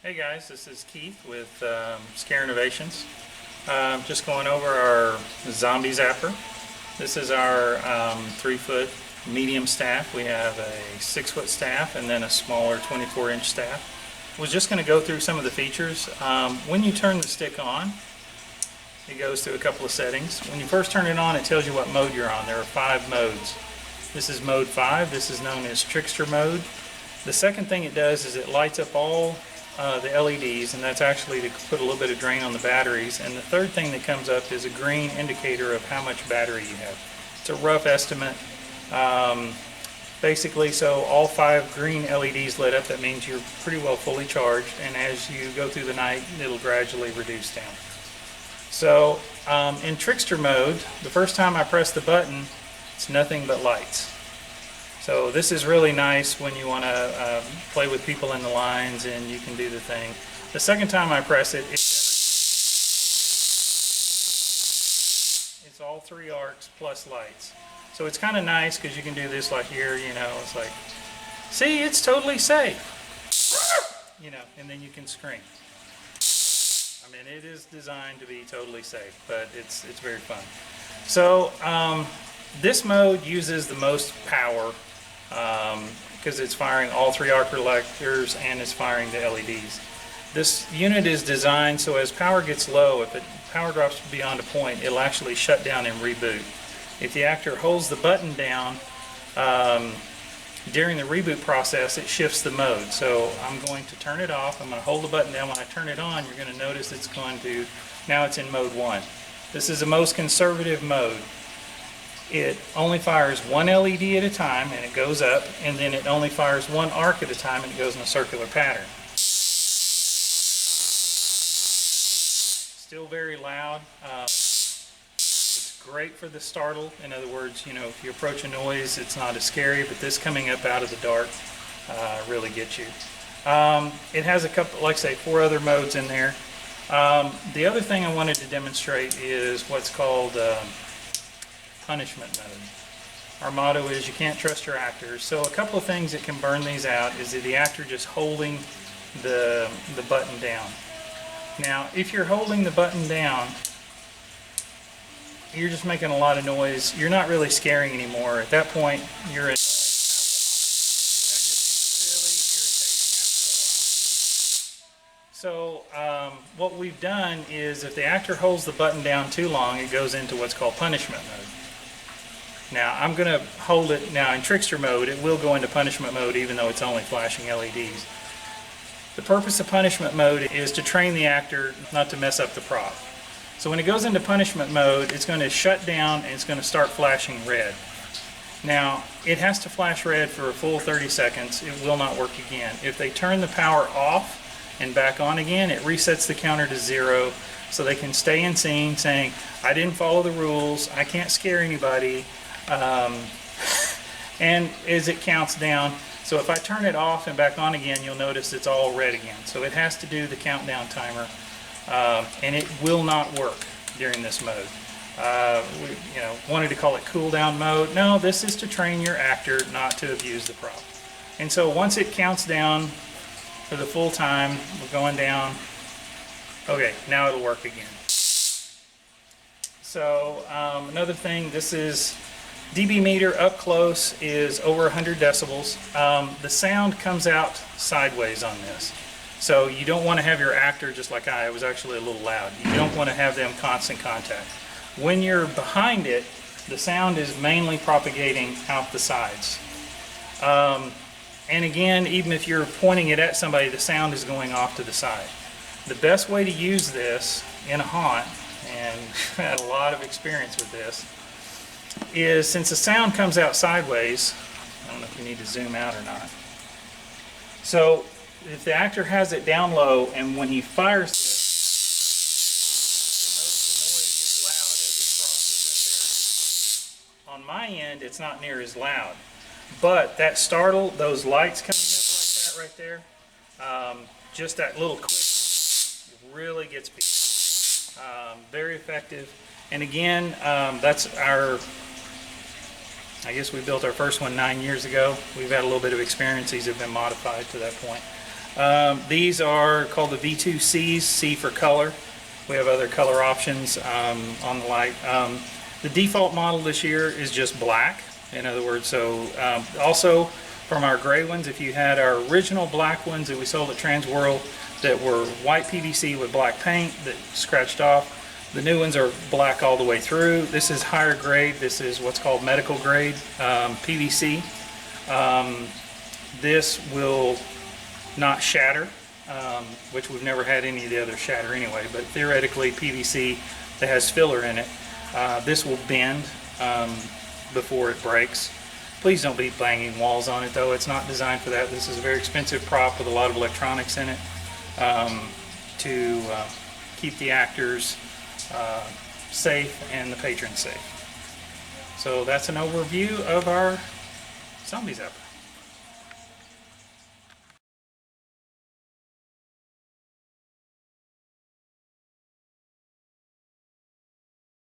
Hey guys, this is Keith with Scare Innovations. Just going over our Zombie Zapper. This is our 3-foot medium staff. We have a 6-foot staff and then a smaller 24-inch staff. I was just going to go through some of the features. When you turn the stick on, it goes through a couple of settings. When you first turn it on, it tells you what mode you're on. There are 5 modes. This is mode 5. This is known as Trickster Mode. The second thing it does is it lights up all the LEDs, and that's actually to put a little bit of drain on the batteries. And the third thing that comes up is a green indicator of how much battery you have. It's a rough estimate. Basically, so all 5 green LEDs lit up, that means you're pretty well fully charged, and as you go through the night, it'll gradually reduce down. So in Trickster Mode, the first time I press the button, it's nothing but lights. So this is really nice when you want to play with people in the lines and you can do the thing. The second time I press it, it's all 3 arcs plus lights. So it's kind of nice because you can do this like here, you know, it's like, see, it's totally safe. You know, and then you can scream. I mean, it is designed to be totally safe, but it's very fun. So this mode uses the most power because it's firing all 3 arc reflectors and it's firing the LEDs. This unit is designed so as power gets low, if power drops beyond a point, it'll actually shut down and reboot. If the actor holds the button down during the reboot process, it shifts the mode. So I'm going to turn it off. I'm going to hold the button down. When I turn it on, you're going to notice it's going to, now it's in mode 1. This is the most conservative mode. It only fires 1 LED at a time and it goes up, and then it only fires 1 arc at a time and it goes in a circular pattern. Still very loud. It's great for the startle. In other words, you know, if you approach a noise, it's not as scary, but this coming up out of the dark really gets you. It has a couple, like I say, 4 other modes in there. The other thing I wanted to demonstrate is what's called punishment mode. Our motto is you can't trust your actors. So a couple of things that can burn these out is the actor just holding the button down. Now, if you're holding the button down, you're just making a lot of noise. You're not really scaring anymore. At that point, you're annoying. That gets really irritating after a while. So what we've done is if the actor holds the button down too long, it goes into what's called punishment mode. Now I'm going to hold it, now in Trickster Mode it will go into punishment mode even though it's only flashing LEDs. The purpose of punishment mode is to train the actor not to mess up the prop. So when it goes into punishment mode, it's going to shut down and it's going to start flashing red. Now it has to flash red for a full 30 seconds. It will not work again. If they turn the power off and back on again, it resets the counter to 0 so they can stay in scene saying, I didn't follow the rules, I can't scare anybody. And as it counts down, so if I turn it off and back on again, you'll notice it's all red again. So it has to do the countdown timer, and it will not work during this mode. We wanted to call it Cooldown Mode. No, this is to train your actor not to abuse the prop. And so once it counts down for the full time, we're going down. Okay, now it'll work again. So another thing, this is dB meter up close is over 100 decibels. The sound comes out sideways on this. So you don't want to have your actor, just like I was actually a little loud. You don't want to have them constant contact. When you're behind it, the sound is mainly propagating out the sides. And again, even if you're pointing it at somebody, the sound is going off to the side. The best way to use this in a haunt, and I've had a lot of experience with this, is since the sound comes out sideways, I don't know if you need to zoom out or not. So if the actor has it down low and when he fires this, you'll notice the noise gets loud as it crosses that barrier. On my end, it's not near as loud, but that startle, those lights coming up like that right there, just that little quick really gets people. Very effective. And again, that's our, I guess we built our first one 9 years ago. We've had a little bit of experience. These have been modified to that point. These are called the V2Cs, C for color. We have other color options on the light. The default model this year is just black, in other words. So also from our gray ones, if you had our original black ones that we sold at Transworld that were white PVC with black paint that scratched off, the new ones are black all the way through. This is higher grade. This is what's called medical grade PVC. This will not shatter, which we've never had any of the others shatter anyway, but theoretically PVC that has filler in it, this will bend before it breaks. Please don't be banging walls on it though, it's not designed for that. This is a very expensive prop with a lot of electronics in it to keep the actors safe and the patrons safe. So that's an overview of our Zombie Zapper.